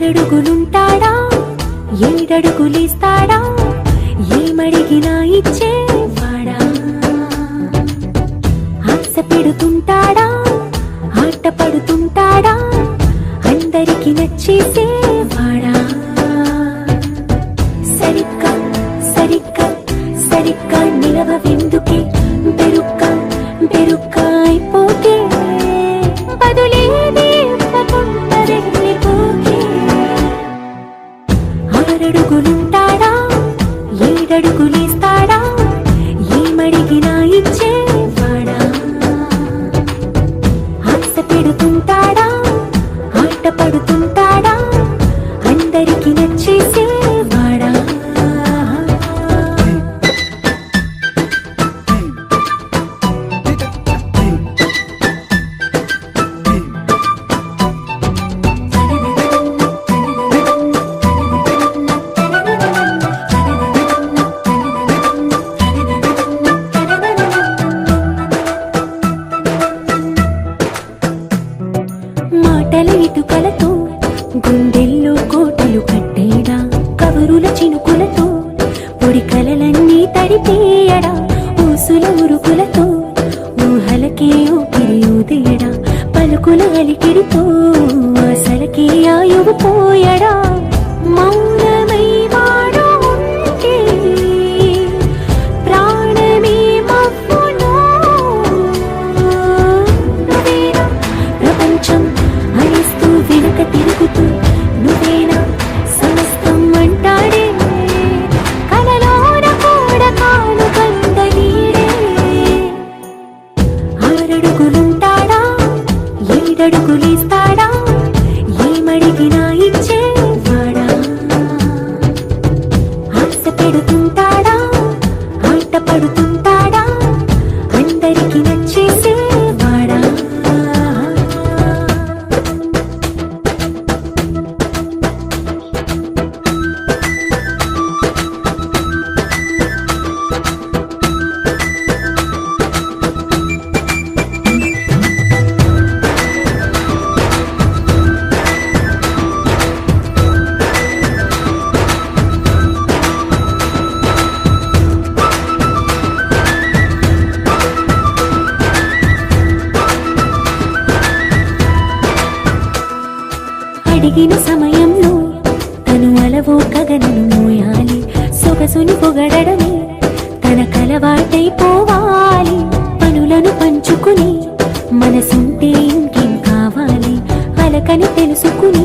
ఆరడుగులుంటాడా ఏడడుగులేస్తాడా ఏమడిగినా ఇచ్చేవాడా ఆశ పెడుతుంటాడా ఆట పడుతుంటాడా అందరికి నచ్చేసేవాడా సరిగ్గా సరిగ్గా సరిగ్గా నిలవెందుకే బెరుక్క బెరుక్క అయిపోతే బదులేది ఇవ్వకుండా వెళ్ళిపోకే ఆరడుగులుంటాడా ఏడడుగులేస్తాడా ఏమడిగినా ఇచ్చేవాడా ఆశ పెడుతుంటాడా ఆట పడుతుంటాడా అందరికి నచ్చేసేవాడా మాటల ఇటుకలతో గుండెల్లో కోటలు కట్టేడా కబురుల చినుకులతో పొడి కలలన్నీ తడిపేయడా ఊసుల ఉరుకులతో ఊహలకే ఊపిరి ఊదేయడా పలుకుల అలికిడితో అసలకే ఆయువు పోయడా మౌనమై వాడు ఉంటే ప్రాణమే మవ్వునో నువ్వేనా ప్రపంచం అరిస్తూ వెనుక తిరుగుతూ నువ్వేనా సమస్తం అంటాడే కలలోన కూడా కాను కందనీడే ఆరడుగులుంటాడా ఏడడుగులేస్తాడా ఏమడిగినా ఇచ్చేవాడా ఆశ పెడుతుంటాడా ఆట పడుతుంటాడా అందరికి నచ్చేసేవాడా అడిగిన సమయంలో తను అలవో కగనను మోయాలి సొగసుని పొగడమే తన కలవాటైపోవాలి పనులను పంచుకుని మనసుంటే ఇంకేం కావాలి అలకని తెలుసుకుని